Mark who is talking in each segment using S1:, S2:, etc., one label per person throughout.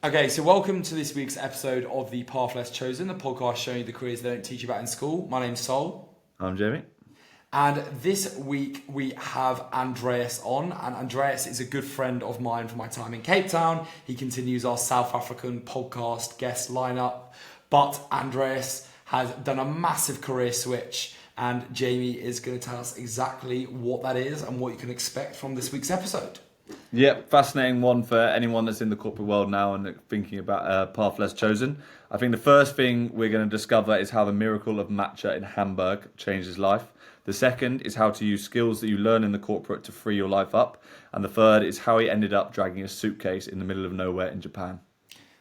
S1: Okay, so welcome to this week's episode of the Path Less Chosen, the podcast showing you the careers they don't teach you about in school. My name's Sol.
S2: I'm Jamie.
S1: And this week we have Andreas on, and Andreas is a good friend of mine from my time in Cape Town. He continues our South African podcast guest lineup, but Andreas has done a massive career switch, and Jamie is going to tell us exactly what that is and what you can expect from this week's episode.
S2: Yeah, fascinating one for anyone that's in the corporate world now and thinking about a path less chosen. I think the first thing we're going to discover is how the miracle of Matcha in Hamburg changed his life. The second is how to use skills that you learn in the corporate to free your life up. And the third is how he ended up dragging a suitcase in the middle of nowhere in Japan.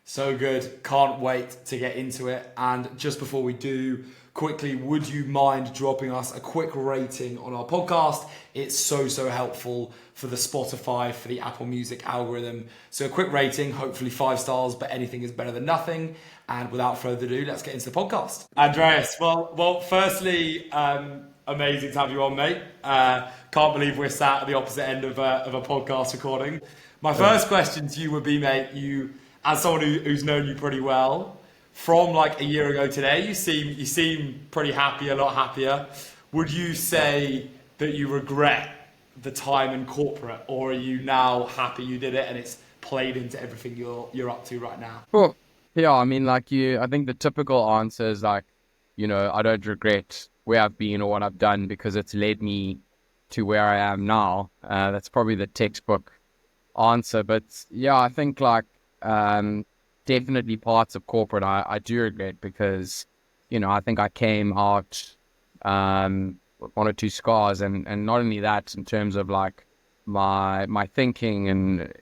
S1: So good. Can't wait to get into it. And just before we do, quickly, would you mind dropping us a quick rating on our podcast? It's so helpful for the Spotify, for the Apple Music algorithm. So a quick rating, hopefully 5 stars, but anything is better than nothing. And without further ado, let's get into the podcast. Andreas, well, firstly, amazing to have you on, mate. Can't believe we're sat at the opposite end of a podcast recording. My first question to you would be, mate, you, as someone who's known you pretty well, from like a year ago today, you seem pretty happy, a lot happier. Would you say that you regret the time in corporate, or are you now happy you did it and it's played into everything you're up to right now?
S3: Well, yeah, I mean, I think the typical answer is like, I don't regret where I've been or what I've done because it's led me to where I am now. That's probably the textbook answer. But yeah, I think definitely parts of corporate I do regret because, I think I came out with 1 or 2 scars, and not only that, in terms of like my thinking and,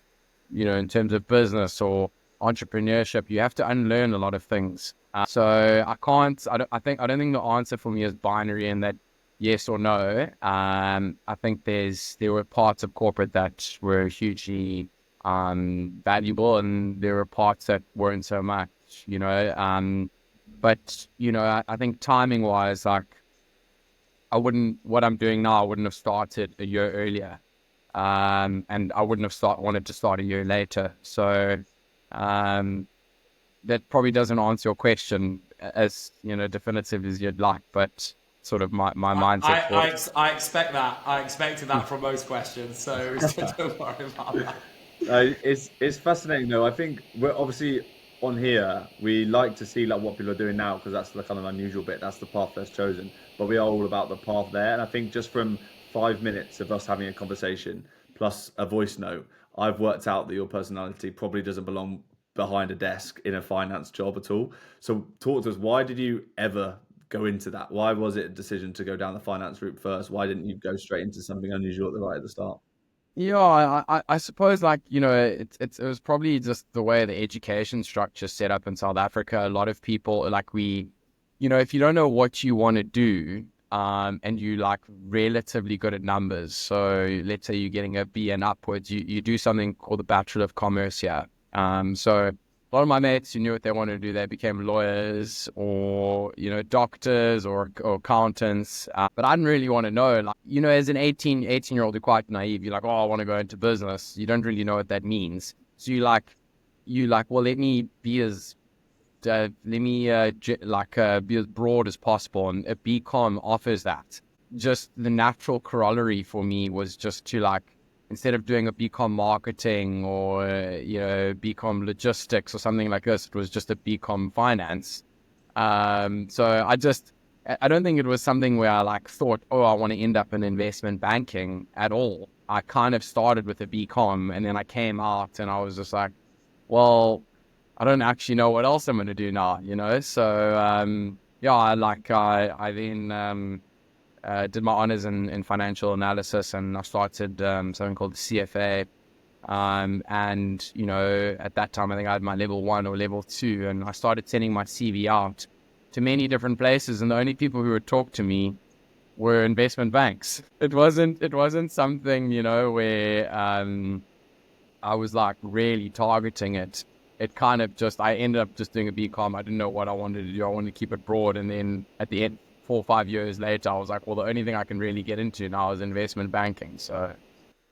S3: in terms of business or entrepreneurship, you have to unlearn a lot of things. So I don't think the answer for me is binary in that yes or no. I think there were parts of corporate that were hugely valuable, and there were parts that weren't so much, but I think timing wise, like what I'm doing now, I wouldn't have started a year earlier, and I wouldn't have wanted to start a year later. So that probably doesn't answer your question as definitive as you'd like, but sort of my mindset.
S1: I expect that. I expected that from most questions, so don't worry about that.
S2: It's fascinating though. I think we're obviously on here. We like to see like what people are doing now because that's the kind of unusual bit. That's the path that's chosen. But we are all about the path there. And I think just from 5 minutes of us having a conversation plus a voice note, I've worked out that your personality probably doesn't belong behind a desk in a finance job at all. So talk to us. Why did you ever go into that? Why was it a decision to go down the finance route first? Why didn't you go straight into something unusual right at the start?
S3: Yeah, I suppose it was probably just the way the education structure set up in South Africa. A lot of people if you don't know what you want to do, and you like relatively good at numbers. So let's say you're getting a B and upwards, you do something called the Bachelor of Commerce here. So a lot of my mates who knew what they wanted to do, they became lawyers or, doctors or accountants. But I didn't really want to know, as an 18-year-old, you're quite naive. You're like, oh, I want to go into business. You don't really know what that means. So well, let me be as broad as possible. And a BCom offers that. Just the natural corollary for me was just to instead of doing a BCom marketing or, BCom logistics or something like this, it was just a BCom finance. So I don't think it was something where I thought, oh, I want to end up in investment banking at all. I kind of started with a BCom and then I came out and I was just like, well, I don't actually know what else I'm going to do now, So, I then did my honors in financial analysis, and I started something called the CFA. And at that time, I think I had my level 1 or level 2, and I started sending my CV out to many different places, and the only people who would talk to me were investment banks. It wasn't something, where I was really targeting it. It kind of I ended up just doing a BCom. I didn't know what I wanted to do. I wanted to keep it broad, and then at the end, 4 or 5 years later, I was like, well, the only thing I can really get into now is investment banking. So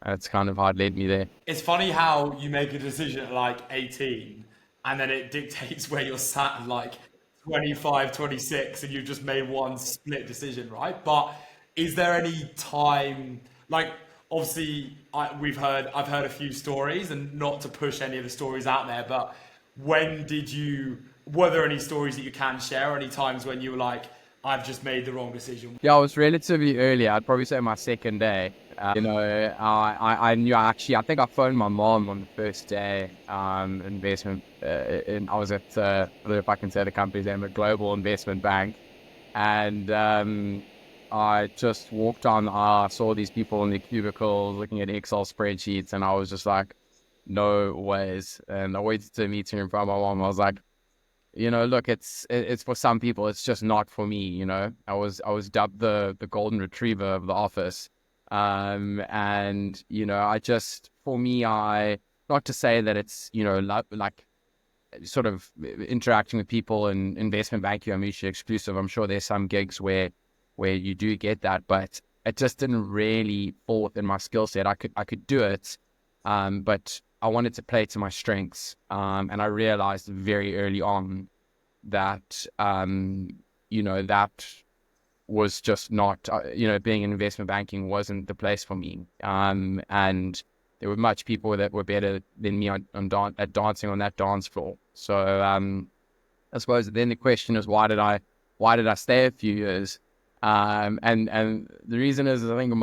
S3: that's kind of how it led me there.
S1: It's funny how you make a decision at 18 and then it dictates where you're sat at like 25, 26, and you've just made one split decision, right? But is there any time, like, obviously, I've heard a few stories, and not to push any of the stories out there, but were there any stories that you can share, or any times when you were like, I've just made the wrong decision?
S3: Yeah, I was relatively early. I'd probably say my second day. I knew I think I phoned my mom on the first day. Investment, and I was at, I don't know if I can say the company's name, a global investment bank. And I just walked on the aisle, saw these people in the cubicles looking at Excel spreadsheets, and I was just like, no ways. And I waited to meet her in front of my mom. I was like, look, it's for some people, it's just not for me. I was dubbed the golden retriever of the office. And I just, for me, not to say that it's, like sort of interacting with people in investment banking are mutually exclusive. I'm sure there's some gigs where you do get that, but it just didn't really fall within my skill set. I could do it, but I wanted to play to my strengths. And I realized very early on that, that was just not, being in investment banking wasn't the place for me. And there were much people that were better than me at dancing on that dance floor. So, I suppose then the question is, why did I stay a few years? And the reason is, I think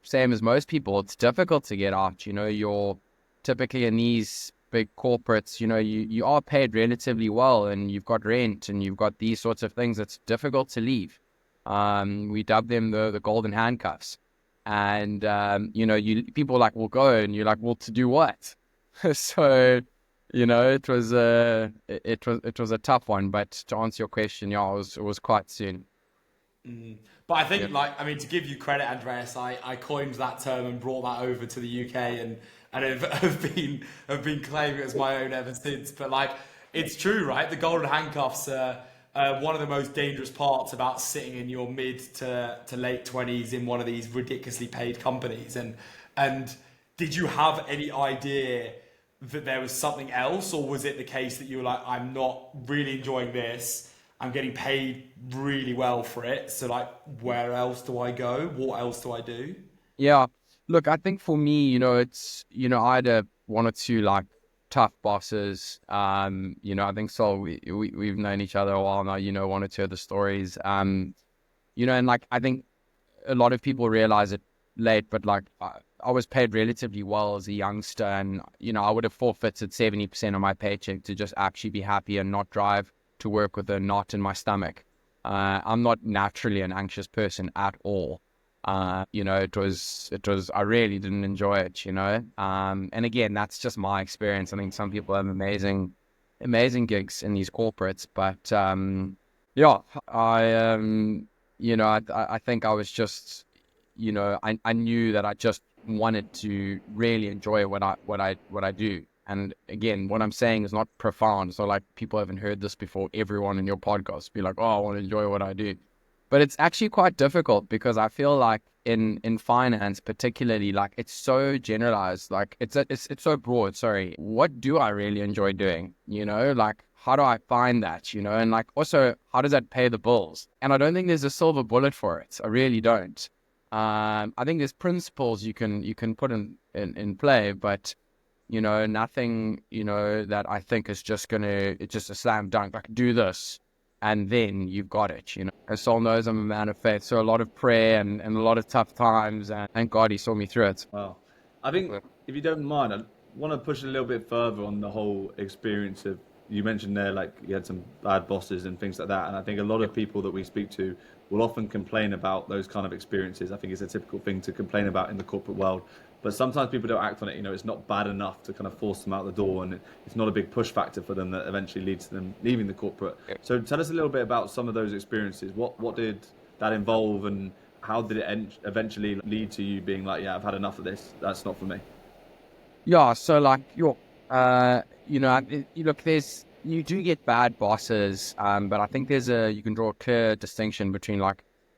S3: same as most people, it's difficult to get out. You're typically in these big corporates, you are paid relatively well, and you've got rent and you've got these sorts of things. It's difficult to leave. We dub them the golden handcuffs. And, people will go, and you're like, well, to do what? So, it was a tough one, but to answer your question, yeah, it was quite soon.
S1: But I think, to give you credit, Andreas, I coined that term and brought that over to the UK, and have been claiming it as my own ever since. But it's true, right? The golden handcuffs are one of the most dangerous parts about sitting in your mid to late 20s in one of these ridiculously paid companies. And did you have any idea that there was something else, or was it the case that you were like, I'm not really enjoying this, I'm getting paid really well for it, so where else do I go? What else do I do?
S3: Yeah, look, I think for me, it's, I had one or two tough bosses. I think so. We've known each other a while now. One or two of the stories. And I think a lot of people realize it late, but I was paid relatively well as a youngster, and I would have forfeited 70% of my paycheck to just actually be happy and not drive to work with a knot in my stomach. I'm not naturally an anxious person at all. It was, I really didn't enjoy it, and again, that's just my experience. I think some people have amazing gigs in these corporates, but, I think I was just, I knew that I just wanted to really enjoy what I do. And again, what I'm saying is not profound. So people haven't heard this before. Everyone in your podcast be like, oh, I want to enjoy what I do. But it's actually quite difficult, because I feel like in finance, particularly, it's so generalized. It's so broad. Sorry. What do I really enjoy doing? How do I find that? And also, how does that pay the bills? And I don't think there's a silver bullet for it. I really don't. I think there's principles you can put in play, but nothing, that I think is it's just a slam dunk, do this, and then you've got it, As Sol knows, I'm a man of faith, so a lot of prayer and a lot of tough times, and thank God he saw me through it.
S2: Wow. I think, if you don't mind, I want to push a little bit further on the whole experience of, you mentioned there, you had some bad bosses and things like that. And I think a lot of people that we speak to will often complain about those kind of experiences. I think it's a typical thing to complain about in the corporate world. But sometimes people don't act on it. It's not bad enough to kind of force them out the door, and it's not a big push factor for them that eventually leads to them leaving the corporate. So tell us a little bit about some of those experiences. What did that involve, and how did it eventually lead to you being like, yeah, I've had enough of this. That's not for me.
S3: Yeah. So look, you do get bad bosses, but I think you can draw a clear distinction between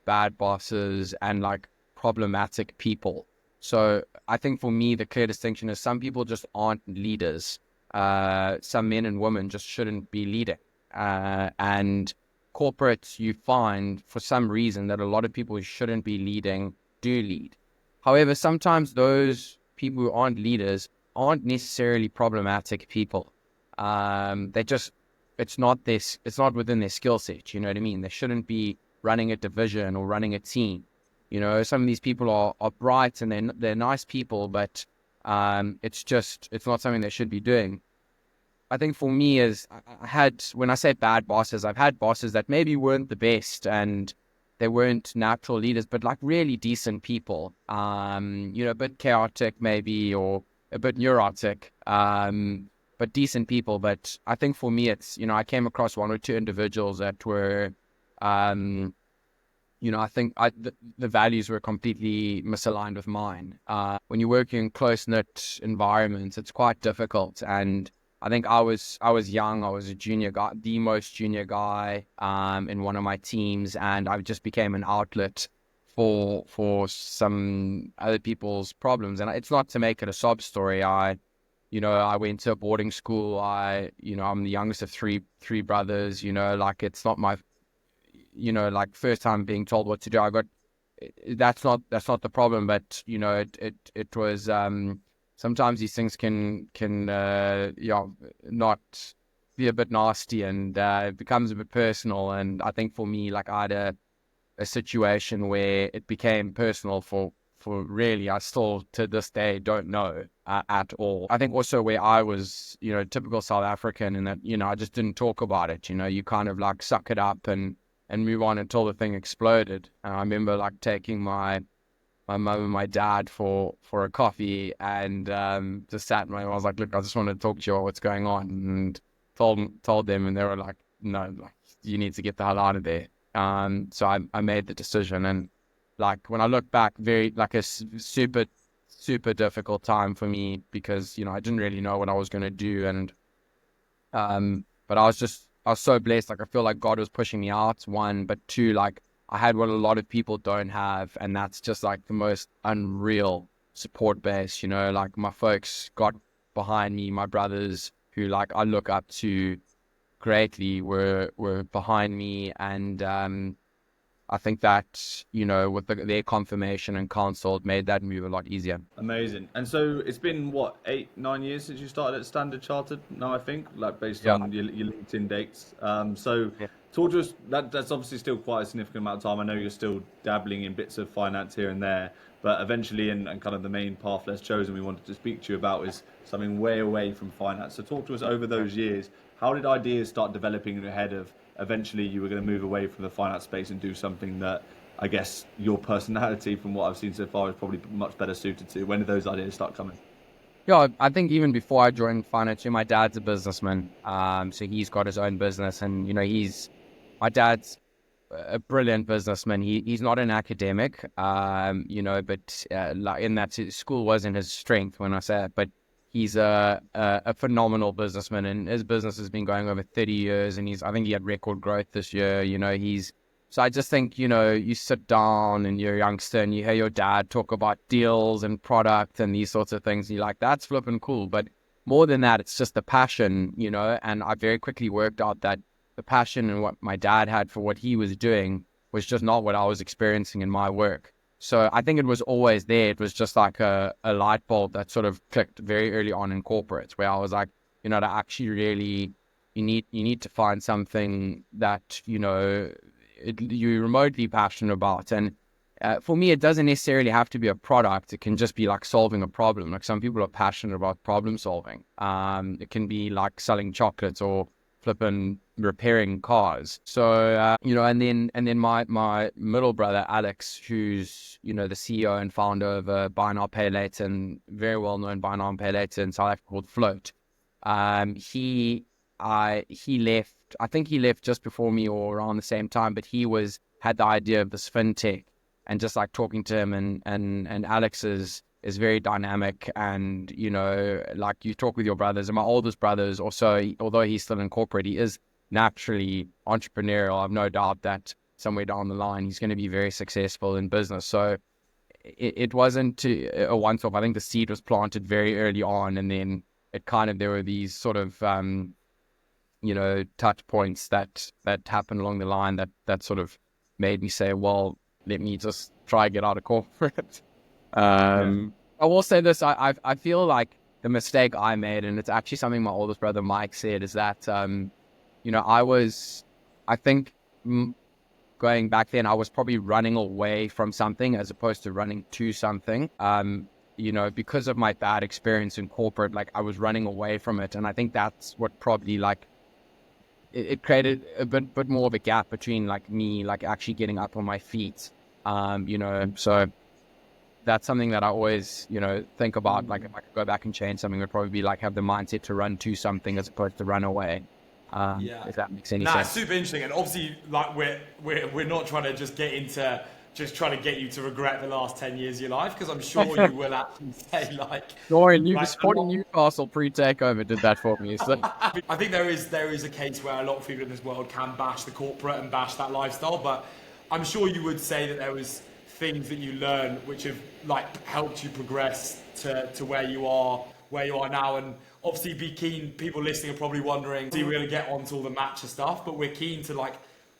S3: bad bosses and problematic people. So I think for me, the clear distinction is some people just aren't leaders. some men and women just shouldn't be leading. And corporates, you find for some reason that a lot of people who shouldn't be leading do lead. However, sometimes those people who aren't leaders aren't necessarily problematic people. They just, it's not within their skill set. You know what I mean? They shouldn't be running a division or running a team. You know, some of these people are bright and they're nice people, but it's not something they should be doing. I think for me is when I say bad bosses, I've had bosses that maybe weren't the best and they weren't natural leaders, but like really decent people, a bit chaotic maybe, or a bit neurotic, but decent people. But I think for me, it's, I came across one or two individuals that were, I think the values were completely misaligned with mine. When you're working in close-knit environments, it's quite difficult. And I think I was young. I was a junior guy, the most junior guy in one of my teams, and I just became an outlet for some other people's problems. And it's not to make it a sob story. I went to a boarding school. I'm the youngest of three brothers. It's not my first time being told what to do. That's not the problem, but it was sometimes these things can not be a bit nasty, and it becomes a bit personal. And I think for me, like, I had a situation where it became personal for really, I still to this day don't know at all. I think also where I was, typical South African, in that, I just didn't talk about it. You kind of like suck it up and move on until the thing exploded. And I remember like taking my mum and my dad for a coffee, and just sat and I was like, look, I just want to talk to you about what's going on, and told them, and they were like, no, like, you need to get the hell out of there. So I made the decision, and like when I look back, very like a super, super difficult time for me, because, I didn't really know what I was going to do. And but I was so blessed. Like, I feel like God was pushing me out, one, but two, like, I had what a lot of people don't have, and that's just like the most unreal support base. Like, my folks got behind me, my brothers, who like I look up to greatly, were behind me. And I think that, with their confirmation and counsel, it made that move a lot easier.
S2: Amazing. And so it's been what, 8-9 years since you started at Standard Chartered now, I think, like based
S3: Yeah.
S2: on your LinkedIn dates. So
S3: Yeah.
S2: talk to us. That's obviously still quite a significant amount of time. I know you're still dabbling in bits of finance here and there, but eventually, and kind of the main path less chosen we wanted to speak to you about is something way away from finance. So talk to us over those years. How did ideas start developing in your head of eventually you were going to move away from the finance space and do something that I guess your personality, from what I've seen so far, is probably much better suited to? When did those ideas start coming?
S3: Yeah, I think even before I joined finance, my dad's a businessman. So he's got his own business, and my dad's a brilliant businessman. He's not an academic, but like, in that school wasn't his strength when I say that. But he's a phenomenal businessman, and his business has been going over 30 years, and I think he had record growth this year. So I just think, you sit down and you're a youngster and you hear your dad talk about deals and product and these sorts of things, and you're like, that's flipping cool. But more than that, it's just the passion, and I very quickly worked out that the passion and what my dad had for what he was doing was just not what I was experiencing in my work. So I think it was always there. It was just like a light bulb that sort of clicked very early on in corporates, where I was like, to actually really, you need to find something that, you're remotely passionate about. And for me, it doesn't necessarily have to be a product. It can just be like solving a problem. Like, some people are passionate about problem solving. It can be like selling chocolates or flipping repairing cars. So and then my middle brother Alex, who's the CEO and founder of buy now pay later, and very well known buy now and pay later in South Africa, called Float. He left. I think he left just before me or around the same time, but he had the idea of this fintech, and just like talking to him, and Alex is very dynamic, and like, you talk with your brothers, and my oldest brother is also, although he's still in corporate, he is naturally entrepreneurial. I've no doubt that somewhere down the line he's going to be very successful in business. So it wasn't a once off. I think the seed was planted very early on, and then it kind of, there were these sort of, touch points that happened along the line that sort of made me say, well, let me just try get out of corporate. I will say this, I feel like the mistake I made, and it's actually something my oldest brother Mike said, is that, I think going back then, I was probably running away from something as opposed to running to something. Because of my bad experience in corporate, like I was running away from it. And I think that's what probably like, it created a bit more of a gap between like me, like actually getting up on my feet. So that's something that I always, think about. Like if I could go back and change something, it would probably be like have the mindset to run to something as opposed to run away. If that makes any sense.
S1: It's super interesting, and obviously, like we're not trying to just get into just trying to get you to regret the last 10 years of your life, because I'm sure you will actually say like.
S3: Dorian,
S1: like,
S3: supporting Newcastle pre-takeover did that for me. So.
S1: I think there is a case where a lot of people in this world can bash the corporate and bash that lifestyle, but I'm sure you would say that there was things that you learned which have like helped you progress to where you are now. And obviously be keen, people listening are probably wondering, we're going to get onto all the Matcha stuff, but we're keen to like,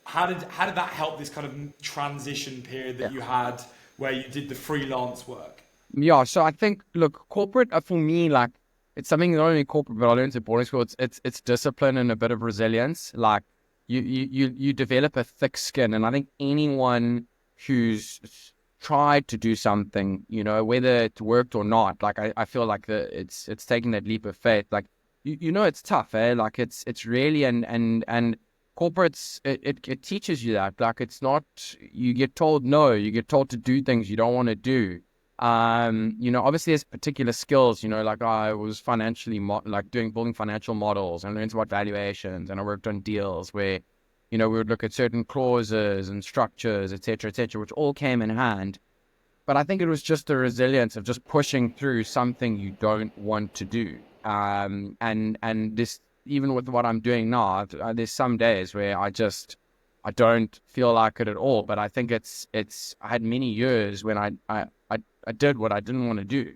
S1: how did that help this kind of transition period that you had where you did the freelance work?
S3: Yeah, so I think, look, corporate for me, like it's something not only corporate, but I learned at boarding school. It's discipline and a bit of resilience. Like you develop a thick skin, and I think anyone who's tried to do something, whether it worked or not, like I feel like it's taking that leap of faith. Like it's tough, eh? Like it's really and corporates, it teaches you that. Like it's not, you get told no, you get told to do things you don't want to do. Obviously there's particular skills, like I was financially building financial models and learned about valuations, and I worked on deals where, we would look at certain clauses and structures, et cetera, which all came in hand. But I think it was just the resilience of just pushing through something you don't want to do. And this, even with what I'm doing now, there's some days where I don't feel like it at all. But I think I had many years when I did what I didn't want to do.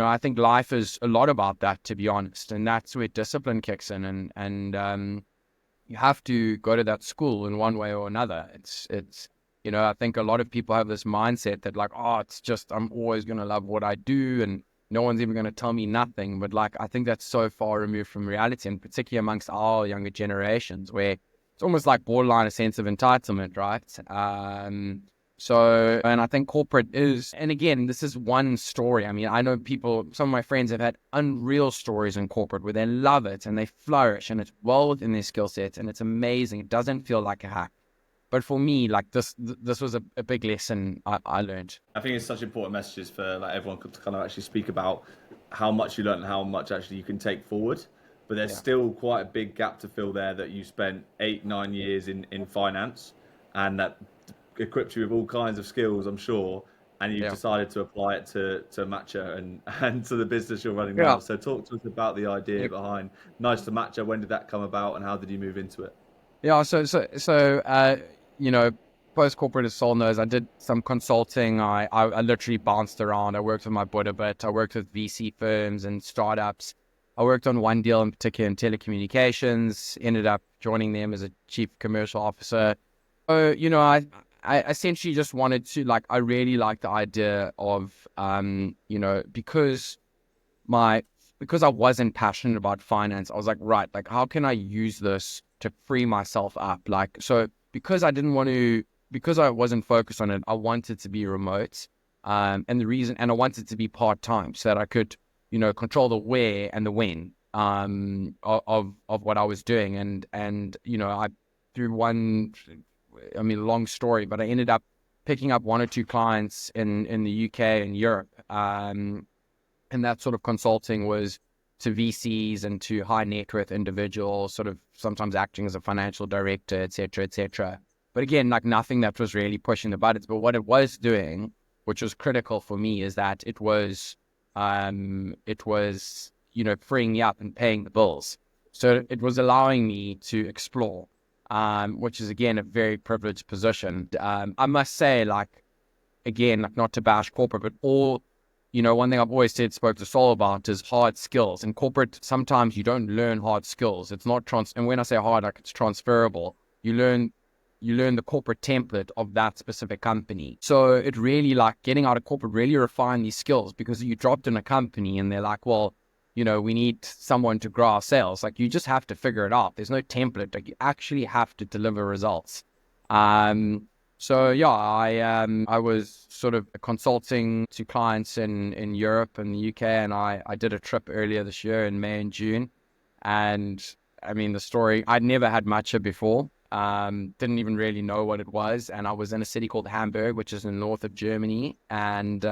S3: I think life is a lot about that, to be honest. And that's where discipline kicks in. And you have to go to that school in one way or another. I think a lot of people have this mindset that like, oh, it's just, I'm always going to love what I do and no one's even going to tell me nothing. But like, I think that's so far removed from reality, and particularly amongst our younger generations, where it's almost like borderline a sense of entitlement, right? And I think corporate is, and again, this is one story. I mean, I know some of my friends have had unreal stories in corporate where they love it and they flourish and it's well within their skill sets and it's amazing. It doesn't feel like a hack. But for me, like this was a big lesson I learned.
S2: I think it's such important messages for like everyone to kind of actually speak about how much you learn and how much actually you can take forward. But there's still quite a big gap to fill there, that you spent 8-9 years in finance, and that equipped you with all kinds of skills, I'm sure, and you've decided to apply it to Matcha and to the business you're running now. So talk to us about the idea behind Nice to Matcha. When did that come about and how did you move into it?
S3: Yeah, so post corporate, as Sol knows, I did some consulting. I literally bounced around. I worked with my board a bit. I worked with VC firms and startups. I worked on one deal in particular in telecommunications, ended up joining them as a chief commercial officer. So, I essentially just wanted to, like, I really liked the idea of, because I wasn't passionate about finance, I was like, right, like, how can I use this to free myself up? Like, so because I wasn't focused on it, I wanted to be remote. And I wanted to be part-time so that I could, control the where and the when, of what I was doing. And, long story, but I ended up picking up 1 or 2 clients in the UK and Europe. And that sort of consulting was to VCs and to high net worth individuals, sort of sometimes acting as a financial director, et cetera, et cetera. But again, like nothing that was really pushing the buttons. But what it was doing, which was critical for me, is that it was, freeing me up and paying the bills. So it was allowing me to explore, which is, again, a very privileged position. I must say, like, again, like not to bash corporate, but all one thing I've always spoke to Sol about is hard skills. In corporate, sometimes you don't learn hard skills. It's not and when I say hard, like it's transferable. You learn the corporate template of that specific company. So it really, like, getting out of corporate really refined these skills, because you dropped in a company and they're like, well, we need someone to grow our sales. Like, you just have to figure it out. There's no template. Like, you actually have to deliver results. So yeah, I was sort of consulting to clients in Europe and the UK, and I did a trip earlier this year in May and June. And I mean, the story, I'd never had matcha before. Didn't even really know what it was. And I was in a city called Hamburg, which is in the north of Germany. And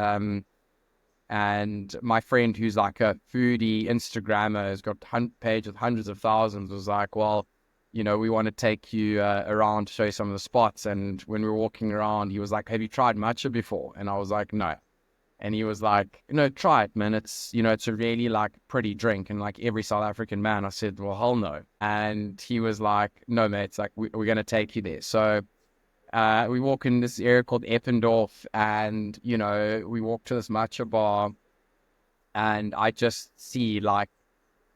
S3: my friend, who's like a foodie Instagrammer, has got a page with hundreds of thousands, was like, well, we want to take you around to show you some of the spots. And when we were walking around, he was like, have you tried matcha before? And I was like, no. And he was like, try it, man. It's, it's a really like pretty drink. And like every South African man, I said, well, hell no. And he was like, no, mate, it's like, we're going to take you there. So we walk in this area called Eppendorf, and, we walk to this matcha bar, and I just see like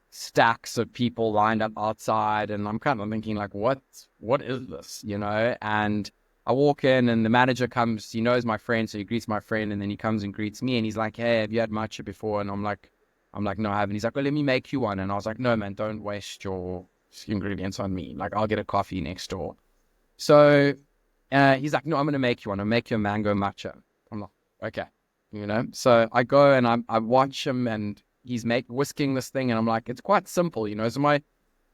S3: stacks of people lined up outside. And I'm kind of thinking like, what is this, And I walk in, and the manager comes, he knows my friend, so he greets my friend, and then he comes and greets me, and he's like, hey, have you had matcha before? And I'm like, no, I haven't. He's like, well, let me make you one. And I was like, no, man, don't waste your ingredients on me. Like, I'll get a coffee next door. So he's like, no, I'm going to make you one. I'll make you a mango matcha. I'm like, okay, So I go and I watch him, and he's whisking this thing, and I'm like, it's quite simple, So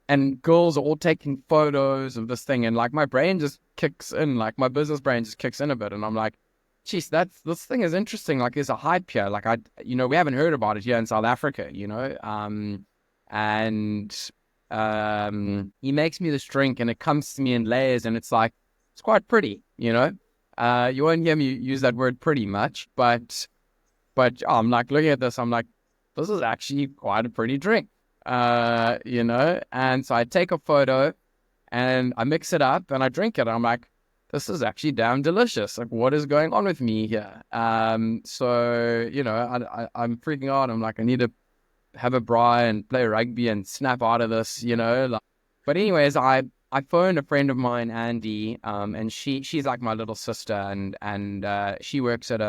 S3: and girls are all taking photos of this thing, and like my brain just kicks in, like my business brain just kicks in a bit, and I'm like, geez, this thing is interesting. Like, there's a hype here. Like, we haven't heard about it here in South Africa, and he makes me this drink, and it comes to me in layers, and it's like, it's quite pretty, you won't hear me use that word pretty much, but I'm like looking at this, I'm like, this is actually quite a pretty drink. And so I take a photo and I mix it up and I drink it. I'm like, this is actually damn delicious. Like, what is going on with me here? So, I'm freaking out. I'm like, I need to have a braai and play rugby and snap out of this, but anyways, I phoned a friend of mine, Andy, and she's like my little sister, and she works at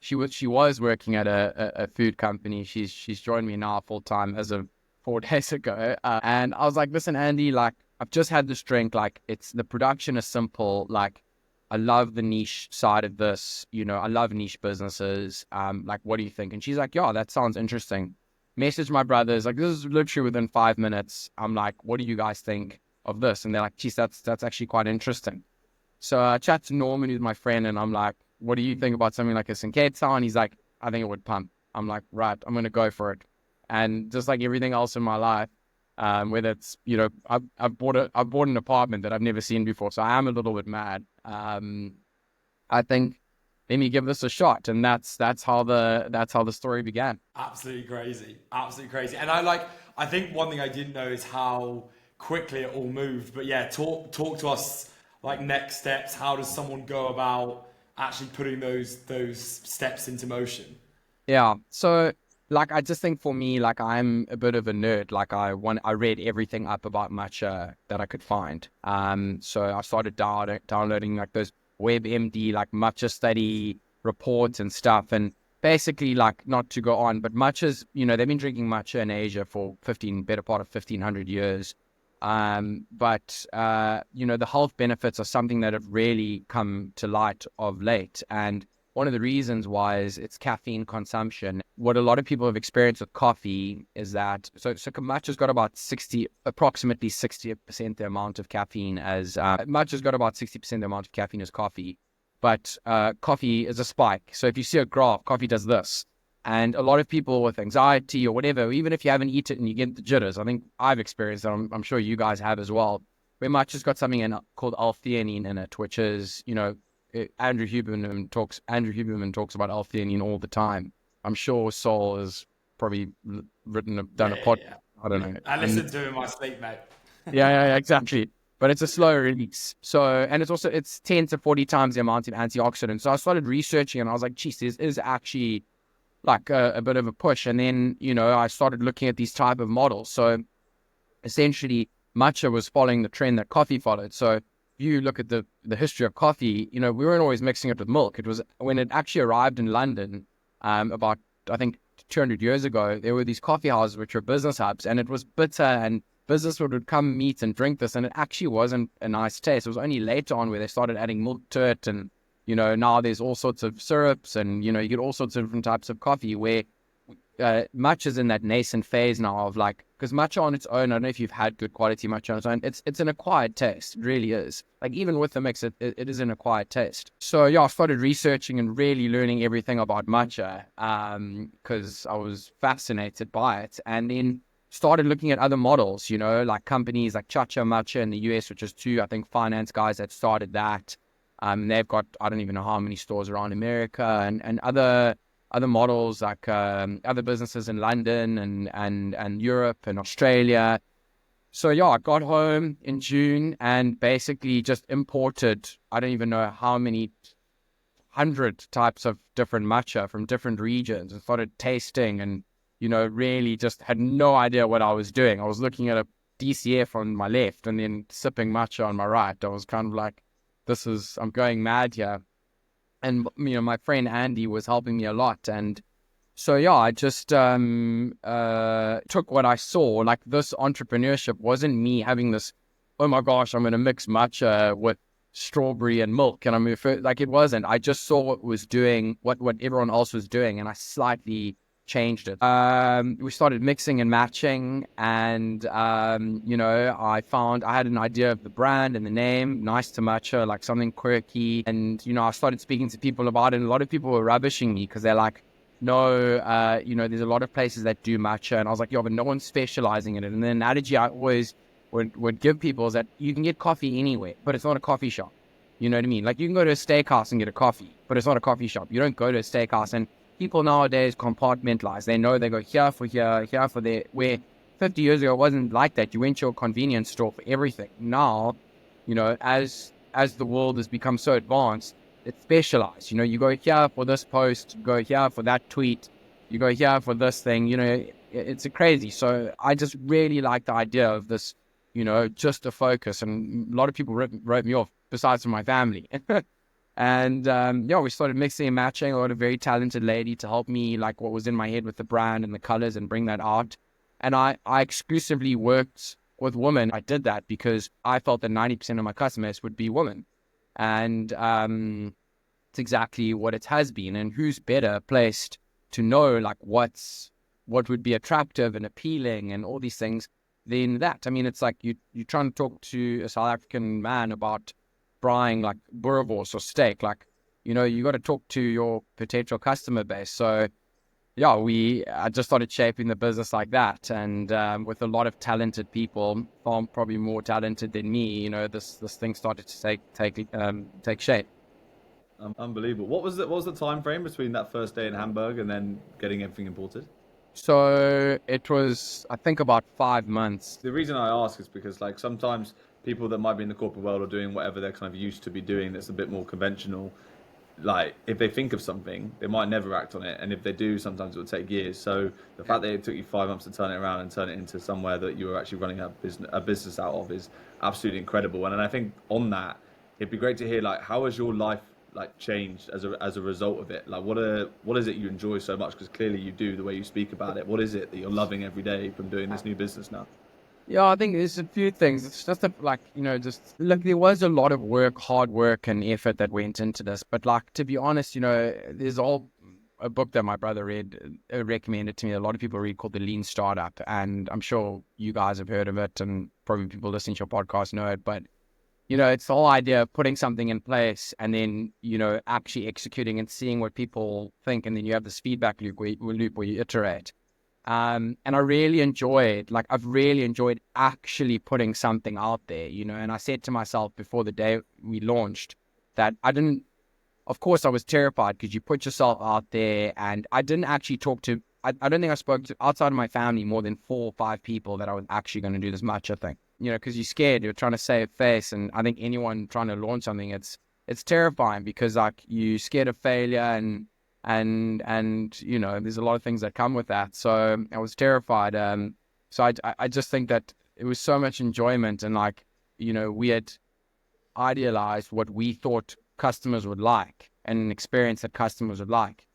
S3: she was working at a food company. She's joined me now full time as of 4 days ago. And I was like, listen, Andy, like, I've just had this drink. Like, the production is simple. Like, I love the niche side of this. I love niche businesses. Like, what do you think? And she's like, yeah, that sounds interesting. Message my brothers. Like, this is literally within 5 minutes. I'm like, what do you guys think of this? And they're like, geez, that's actually quite interesting. So I chat to Norman, who's my friend, and I'm like, what do you think about something like this in Cape Town? He's like, I think it would pump. I'm like, right, I'm going to go for it. And just like everything else in my life, whether it's, I've bought an apartment that I've never seen before. So I am a little bit mad. I think, let me give this a shot. And that's how the story began.
S1: Absolutely crazy. And I think one thing I didn't know is how quickly it all moved. But yeah, talk to us, like, next steps. How does someone go about actually putting those steps into motion?
S3: Yeah. So, like, I just think for me, like, I'm a bit of a nerd. Like, I read everything up about matcha that I could find. So I started downloading like those WebMD, like matcha study reports and stuff. And basically, like, not to go on, but matcha's, they've been drinking matcha in Asia for better part of 1500 years. But the health benefits are something that have really come to light of late. And one of the reasons why is its caffeine consumption. What a lot of people have experienced with coffee is that, so matcha's got about approximately 60% the amount of caffeine as, matcha's got about 60% the amount of caffeine as coffee, but coffee is a spike. So if you see a graph, coffee does this. And a lot of people with anxiety or whatever, even if you haven't eaten it and you get the jitters, I think I've experienced it, I'm sure you guys have as well, where matcha's got something called L-theanine in it, which is, Andrew Huberman talks about L-theanine all the time. I'm sure Sol has probably done a podcast. Yeah. I don't know.
S1: I listen to him in my sleep, mate.
S3: yeah, exactly. But it's a slow release. So, and it's 10 to 40 times the amount of antioxidants. So I started researching and I was like, geez, this is actually like a bit of a push. And then, I started looking at these type of models. So essentially, matcha was following the trend that coffee followed. So if you look at the history of coffee, we weren't always mixing it with milk. It was when it actually arrived in London, about, I think, 200 years ago, there were these coffee houses which were business hubs, and it was bitter, and business would come meet and drink this, and it actually wasn't a nice taste. It was only later on where they started adding milk to it, and now there's all sorts of syrups, and you get all sorts of different types of coffee, where matcha's in that nascent phase now of like, because matcha on its own, I don't know if you've had good quality matcha on its own, it's an acquired taste. It really is. Like, even with the mix, it is an acquired taste. So yeah, I started researching and really learning everything about matcha, because I was fascinated by it, and then started looking at other models, like companies like Matcha in the US, which is two, I think, finance guys that started that. They've got, I don't even know how many stores around America, and other models, like other businesses in London and Europe and Australia. So yeah, I got home in June and basically just imported, I don't even know how many 100 types of different matcha from different regions, and started tasting, and really just had no idea what I was doing. I was looking at a DCF on my left and then sipping matcha on my right. I was kind of like, I'm going mad here. And my friend Andy was helping me a lot, and so yeah, I just took what I saw. Like, this entrepreneurship wasn't me having this, oh my gosh, I'm going to mix matcha with strawberry and milk, and like, it wasn't. I just saw what everyone else was doing, and I slightly changed it. We started mixing and matching, and I found I had an idea of the brand and the name, nice to matcha, like something quirky. And I started speaking to people about it, and a lot of people were rubbishing me because they're like, no, there's a lot of places that do matcha, and I was like, yeah, but no one's specializing in it. And then an analogy I always would give people is that you can get coffee anywhere, but it's not a coffee shop. You know what I mean? Like, you can go to a steakhouse and get a coffee, but it's not a coffee shop. You don't go to a steakhouse, and people nowadays compartmentalize. They know they go here for there. Where 50 years ago it wasn't like that. You went to a convenience store for everything. Now, as the world has become so advanced, it's specialized. You go here for this post, you go here for that tweet, you go here for this thing. It's crazy. So I just really like the idea of this, just a focus. And a lot of people wrote me off, besides from my family. And we started mixing and matching. I got a very talented lady to help me, like, what was in my head with the brand and the colors, and bring that out. And I exclusively worked with women. I did that because I felt that 90% of my customers would be women. And it's exactly what it has been. And who's better placed to know, like, what would be attractive and appealing and all these things than that? I mean, it's like you're trying to talk to a South African man about frying like boerewors or steak. Like, you got to talk to your potential customer base. So yeah, I just started shaping the business like that, and with a lot of talented people, far probably more talented than me. This thing started to take shape.
S2: Unbelievable. What was the time frame between that first day in Hamburg and then getting everything imported?
S3: So it was, I think, about 5 months.
S2: The reason I ask is because, like, sometimes people that might be in the corporate world are doing whatever they're kind of used to be doing that's a bit more conventional. Like, if they think of something, they might never act on it, and if they do, sometimes it will take years. So the fact that it took you 5 months to turn it around and turn it into somewhere that you were actually running a business out of is absolutely incredible. And I think on that, it'd be great to hear, like, how has your life like changed as a result of it? Like, what is it you enjoy so much? Because clearly you do, the way you speak about it. What is it that you're loving every day from doing this new business now?
S3: Yeah, I think there's a few things. It's just just look, there was a lot of work, hard work and effort that went into this. But like, to be honest, there's a book that my brother recommended to me. A lot of people read, called The Lean Startup. And I'm sure you guys have heard of it, and probably people listening to your podcast know it. But, it's the whole idea of putting something in place and then, actually executing and seeing what people think. And then you have this feedback loop where you iterate. And I really enjoyed, I've really enjoyed actually putting something out there, and I said to myself before the day we launched that of course I was terrified, because you put yourself out there, and I didn't actually I don't think I spoke to, outside of my family, more than 4 or 5 people that I was actually going to do this matcha thing, because you're scared, you're trying to save face. And I think anyone trying to launch something, it's terrifying, because like, you're scared of failure, and and you know, there's a lot of things that come with that. So I was terrified. So I just think that it was so much enjoyment, and like, you know, we had idealized what we thought customers would like and an experience that customers would like,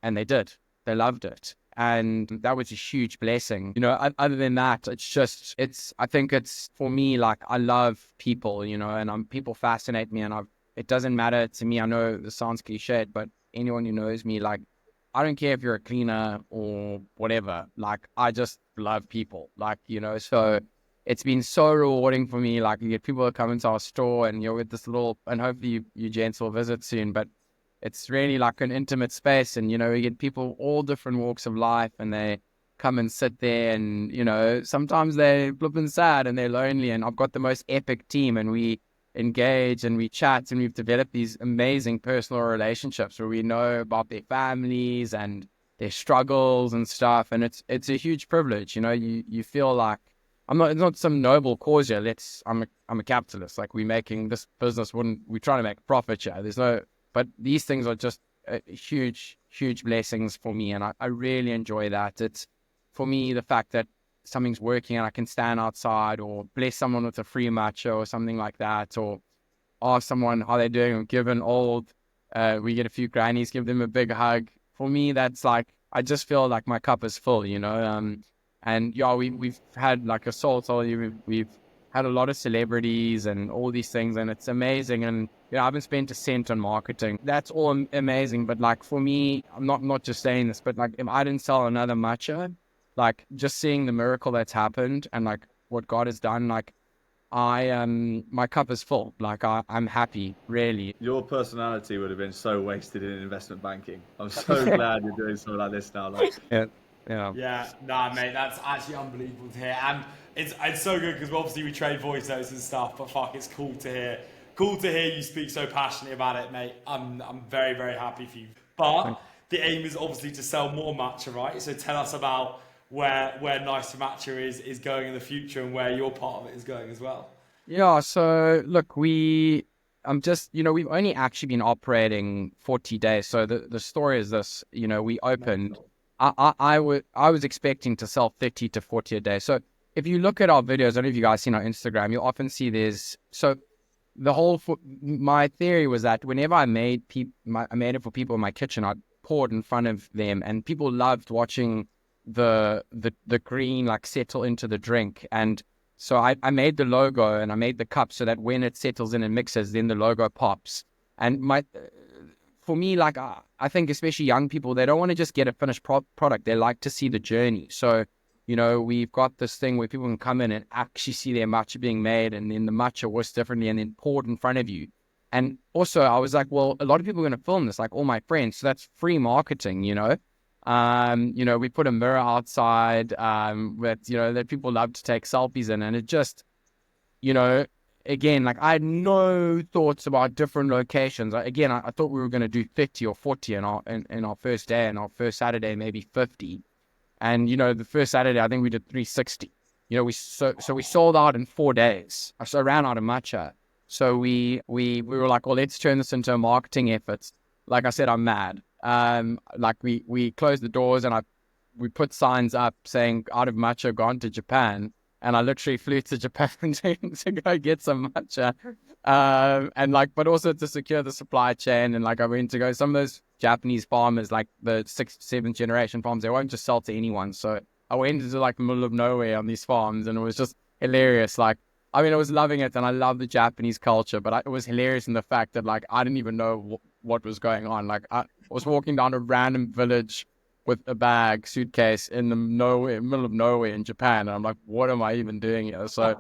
S3: and they did. They loved it. And that was a huge blessing. You know, other than that, I think it's, for me, like, I love people, you know, and people fascinate me, and it doesn't matter to me. I know this sounds cliched, but anyone who knows me, like, I don't care if you're a cleaner or whatever, like, I just love people, like, you know, so it's been so rewarding for me. Like, you get people that come into our store, and you're with this little, and hopefully you gents will visit soon, but it's really like an intimate space, and, you know, you get people all different walks of life, and they come and sit there, and, you know, sometimes they're flipping sad and they're lonely, and I've got the most epic team, and we engage and we chat, and we've developed these amazing personal relationships where we know about their families and their struggles and stuff, and it's a huge privilege. You know, you feel like it's not some noble cause here. I'm a capitalist. Like, we're making this business, we're trying to make profit here. But these things are just huge blessings for me, and I really enjoy that. It's, for me, the fact that something's working and I can stand outside or bless someone with a free matcha or something like that, or ask someone how they're doing, or give an old, we get a few grannies, give them a big hug. For me, that's like, I just feel like my cup is full, you know. And yeah, we've had, like, we've had a lot of celebrities and all these things, and it's amazing. And, you know, I haven't spent a cent on marketing. That's all amazing. But, like, for me, I'm not just saying this, but, like, if I didn't sell another matcha, like, just seeing the miracle that's happened and, like, what God has done, like, my cup is full. Like, I'm happy, really.
S2: Your personality would have been so wasted in investment banking. I'm so glad you're doing something like this now. Like,
S3: Yeah. Yeah.
S1: Yeah, nah, mate, that's actually unbelievable to hear, and it's so good because obviously we trade voice notes and stuff. But fuck, it's cool to hear. Cool to hear you speak so passionately about it, mate. I'm very very happy for you. But the aim is obviously to sell more matcha, right? So tell us about where Nice to Matcha is going in the future, and where your part of it is going as well.
S3: Yeah, so look, I'm just, you know, we've only actually been operating 40 days. So the story is this, you know, we opened, I was expecting to sell 30 to 40 a day. So if you look at our videos, I don't know if you guys seen our Instagram, you'll often see so my theory was that whenever I made it for people in my kitchen, I'd pour it in front of them, and people loved watching the green, like, settle into the drink. And so I made the logo, and I made the cup so that when it settles in and mixes, then the logo pops. And for me, like, I think especially young people, they don't want to just get a finished product. They like to see the journey. So, you know, we've got this thing where people can come in and actually see their matcha being made, and then the matcha works differently, and then poured in front of you. And also, I was like, well, a lot of people are going to film this, like all my friends. So that's free marketing, you know. You know, we put a mirror outside, that people love to take selfies in, and it just, you know, again, like, I had no thoughts about different locations. I thought we were going to do 30 or 40 in our first day, and our first Saturday maybe 50, and, you know, the first Saturday I think we did 360. You know, we sold out in 4 days. So I ran out of matcha. So we were like, well, let's turn this into a marketing effort. Like I said, I'm mad. Like, we closed the doors, and we put signs up saying out of matcha, gone to Japan. And I literally flew to Japan to go get some matcha. And, like, but also to secure the supply chain. And, like, I went to go, some of those Japanese farmers, like the 6th, 7th generation farms, they won't just sell to anyone. So I went into, like, the middle of nowhere on these farms, and it was just hilarious. Like, I mean, I was loving it, and I love the Japanese culture, but it was hilarious in the fact that, like, I didn't even know what was going on. Like, I was walking down a random village with a bag, suitcase, in the middle of nowhere in Japan, and I'm like, what am I even doing here? So,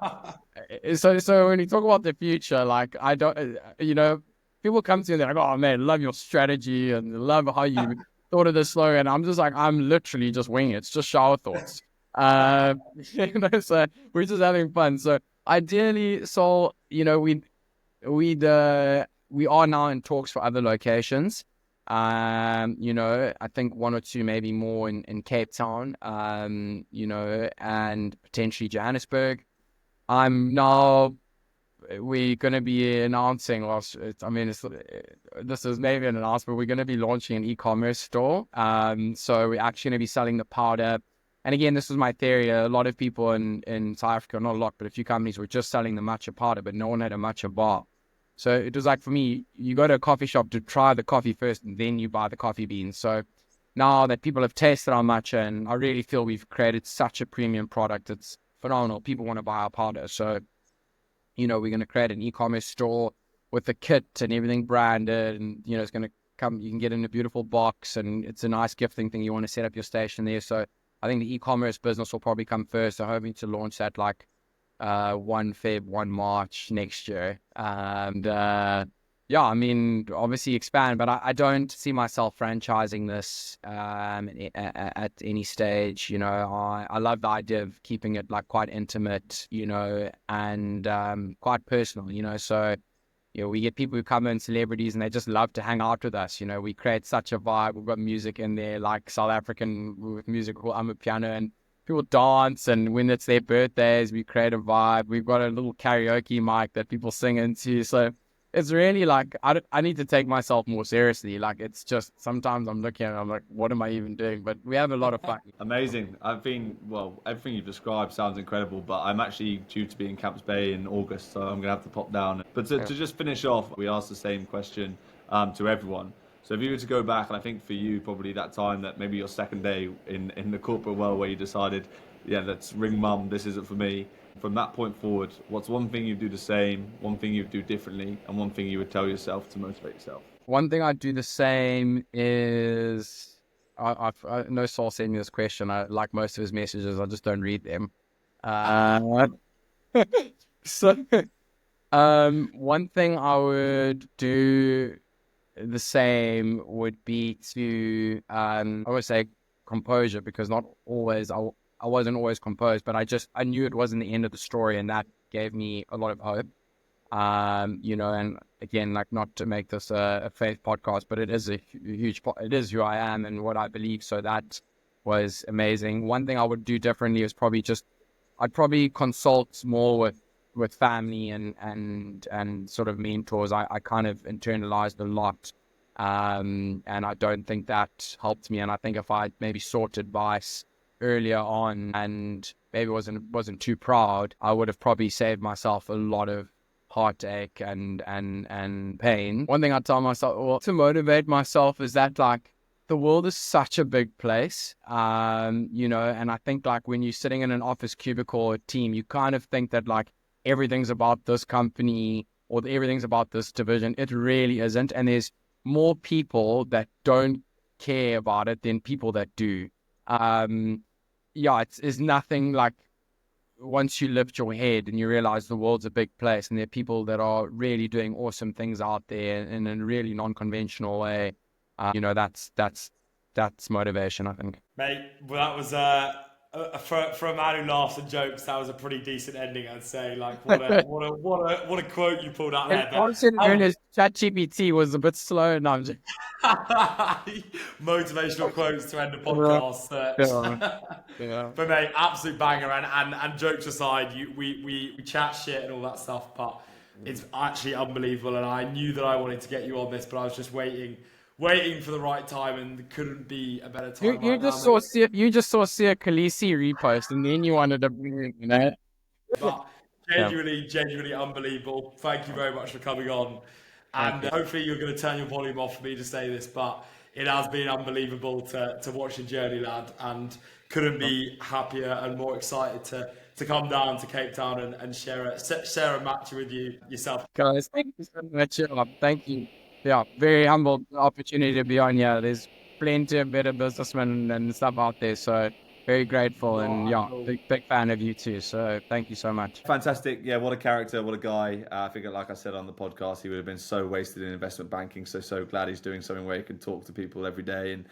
S3: so when you talk about the future, like, I don't, you know, people come to me and they're like, oh man, love your strategy and love how you thought of this slogan. I'm just like, I'm literally just winging it. It's just shower thoughts. You know, so we're just having fun. So ideally, you know, we are now in talks for other locations. You know, I think 1 or 2, maybe more in Cape Town, you know, and potentially Johannesburg. I'm now we're going to be announcing, this is maybe an announcement, we're going to be launching an e-commerce store. So we're actually going to be selling the powder. And again, this was my theory. A lot of people in South Africa, not a lot, but a few companies were just selling the matcha powder, but no one had a matcha bar. So it was like, for me, you go to a coffee shop to try the coffee first, and then you buy the coffee beans. So now that people have tasted our matcha, and I really feel we've created such a premium product, it's phenomenal. People want to buy our powder. So, we're going to create an e-commerce store with the kit and everything branded, and, it's going to come, you can get in a beautiful box, and it's a nice gifting thing. You want to set up your station there. So I think the e-commerce business will probably come first. I'm hoping to launch that 1 Feb, 1 March next year. And obviously expand, but I don't see myself franchising this at any stage. I love the idea of keeping it quite intimate, and quite personal, so we get people who come in, celebrities, and they just love to hang out with us. We create such a vibe. We've got music in there, like South African with music called I'm a Piano, and people dance, and when it's their birthdays, we create a vibe. We've got a little karaoke mic that people sing into. So it's really I need to take myself more seriously. It's just sometimes I'm looking and I'm like, what am I even doing? But we have a lot of fun.
S2: Amazing. Everything you've described sounds incredible, but I'm actually due to be in Camps Bay in August, so I'm going to have to pop down. But to just finish off, we asked the same question to everyone. So if you were to go back, and I think for you, probably that time that maybe your second day in the corporate world where you decided, let's ring mum, this isn't for me. From that point forward, what's one thing you do the same, one thing you do differently, and one thing you would tell yourself to motivate yourself?
S3: One thing I do the same is, I know Saul sent me this question. I like most of his messages, I just don't read them. So one thing I would do the same would be to, I would say composure, because not always, I wasn't always composed, but I knew it wasn't the end of the story, and that gave me a lot of hope. And again, not to make this a faith podcast, but it is it is who I am and what I believe. So that was amazing. One thing I would do differently is I'd probably consult more with family and sort of mentors. I kind of internalized a lot. And I don't think that helped me. And I think if I maybe sought advice earlier on and maybe wasn't too proud, I would have probably saved myself a lot of heartache and pain. One thing I tell myself to motivate myself is that the world is such a big place, and I think when you're sitting in an office cubicle or team, you kind of think that everything's about this company or everything's about this division. It really isn't, and there's more people that don't care about it than people that do. It's nothing once you lift your head and you realize the world's a big place and there are people that are really doing awesome things out there in a really non-conventional way. That's motivation, I think.
S1: Mate, well, that was for a man who laughs and jokes, that was a pretty decent ending, I'd say. What a quote you pulled out there.
S3: Honestly, ChatGPT was a bit slow. No, I'm just...
S1: Motivational quotes to end the podcast.
S3: Yeah.
S1: But mate, absolute banger. And jokes aside, we chat shit and all that stuff, but it's actually unbelievable. And I knew that I wanted to get you on this, but I was just waiting for the right time, and couldn't be a better time.
S3: You just saw Sia Khaleesi repost, and then you wanted to bring it,
S1: But genuinely unbelievable. Thank you very much for coming on. And hopefully you're going to turn your volume off for me to say this, but it has been unbelievable to watch your journey, lad, and couldn't be happier and more excited to come down to Cape Town and share a matcha with yourself.
S3: Guys, thank you so much. Thank you. Yeah, very humble opportunity to be on here. There's plenty of better businessmen and stuff out there, so very grateful, and big fan of you too. So thank you so much.
S2: Fantastic. Yeah, what a character, what a guy. I think, like I said on the podcast, he would have been so wasted in investment banking. So glad he's doing something where he can talk to people every day and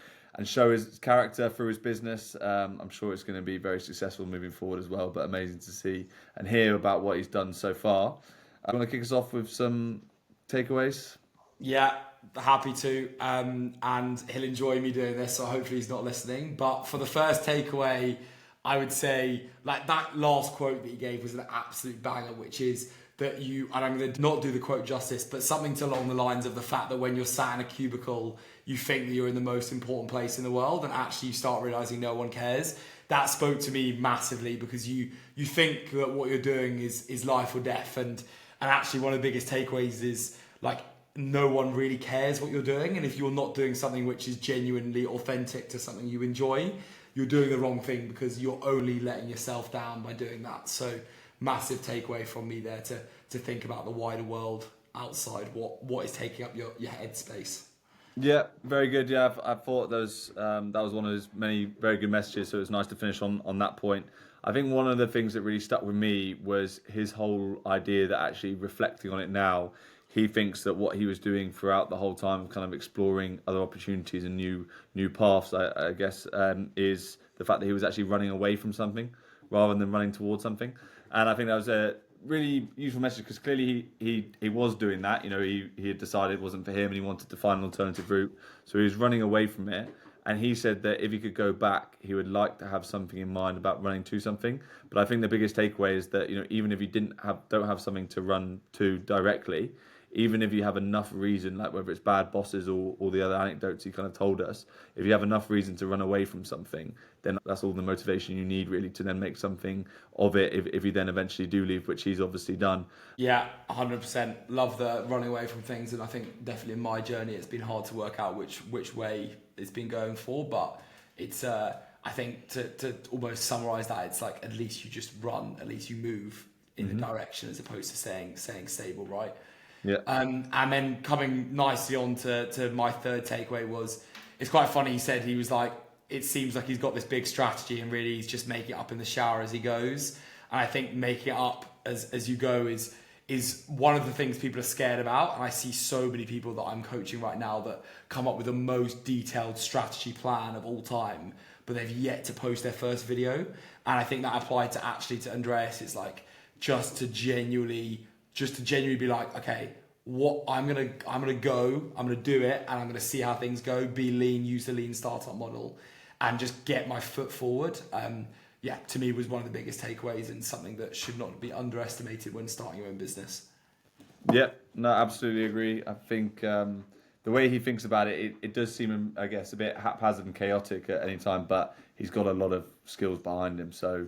S2: show his character through his business. I'm sure it's going to be very successful moving forward as well, but amazing to see and hear about what he's done so far. I want to kick us off with some takeaways.
S1: Yeah, happy to. And he'll enjoy me doing this, so hopefully he's not listening. But for the first takeaway, I would say that last quote that he gave was an absolute banger, which is that you, and I'm going to not do the quote justice, but something along the lines of the fact that when you're sat in a cubicle, you think that you're in the most important place in the world, and actually you start realizing no one cares. That spoke to me massively, because you think that what you're doing is life or death, and actually one of the biggest takeaways is like no one really cares what you're doing, and if you're not doing something which is genuinely authentic to something you enjoy, you're doing the wrong thing, because you're only letting yourself down by doing that. So massive takeaway from me there to think about the wider world outside what is taking up your head space.
S2: Yeah, very good. Yeah, I thought that was one of his many very good messages. So it was nice to finish on that point. I think one of the things that really stuck with me was his whole idea that, actually reflecting on it now, he thinks that what he was doing throughout the whole time, kind of exploring other opportunities and new paths, I guess, is the fact that he was actually running away from something rather than running towards something. And I think that was a really useful message, because clearly he was doing that. You know, he had decided it wasn't for him and he wanted to find an alternative route. So he was running away from it. And he said that if he could go back, he would like to have something in mind about running to something. But I think the biggest takeaway is that, you know, even if you don't have something to run to directly, even if you have enough reason, like whether it's bad bosses or the other anecdotes he kind of told us, if you have enough reason to run away from something, then that's all the motivation you need, really, to then make something of it if you then eventually do leave, which he's obviously done.
S1: Yeah, 100%. Love the running away from things, and I think definitely in my journey it's been hard to work out which way it's been going for, but it's I think to almost summarize that, it's like at least you just run, at least you move in the direction, as opposed to staying stable, right?
S2: Yeah.
S1: And then coming nicely on to my third takeaway was, it's quite funny, he said, he was like, it seems like he's got this big strategy and really he's just making it up in the shower as he goes. And I think making it up as you go is one of the things people are scared about. And I see so many people that I'm coaching right now that come up with the most detailed strategy plan of all time, but they've yet to post their first video. And I think that applied to Andreas. It's like just to genuinely be like, okay, I'm gonna do it, and I'm gonna see how things go. Be lean, use the lean startup model, and just get my foot forward. To me was one of the biggest takeaways, and something that should not be underestimated when starting your own business.
S2: Yeah, no, absolutely agree. I think the way he thinks about it does seem, I guess, a bit haphazard and chaotic at any time, but he's got a lot of skills behind him. So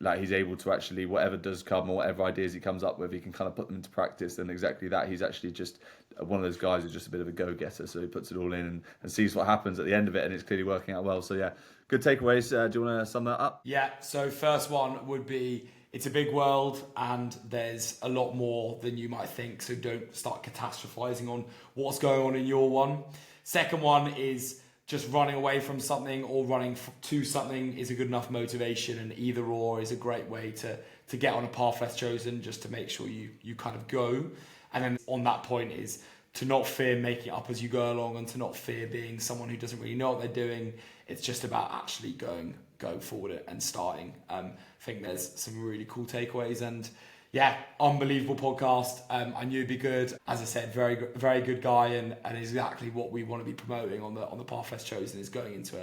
S2: like he's able to actually, whatever does come or whatever ideas he comes up with, he can kind of put them into practice. And exactly that, he's actually just one of those guys who's just a bit of a go-getter. So he puts it all in and sees what happens at the end of it, and it's clearly working out well. So yeah, good takeaways. Do you want to sum that up?
S1: Yeah, so first one would be, it's a big world and there's a lot more than you might think. So don't start catastrophizing on what's going on in your one. Second one is just running away from something or running to something is a good enough motivation, and either or is a great way to get on a path less chosen, just to make sure you kind of go. And then on that point is to not fear making it up as you go along, and to not fear being someone who doesn't really know what they're doing. It's just about actually going forward and starting. I think there's some really cool takeaways, and yeah, unbelievable podcast. I knew it'd be good. As I said, very good guy, and exactly what we want to be promoting on the path less chosen, is going into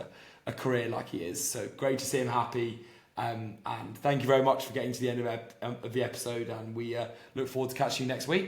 S1: a career like he is. So great to see him happy. And thank you very much for getting to the end of the episode, and we look forward to catching you next week.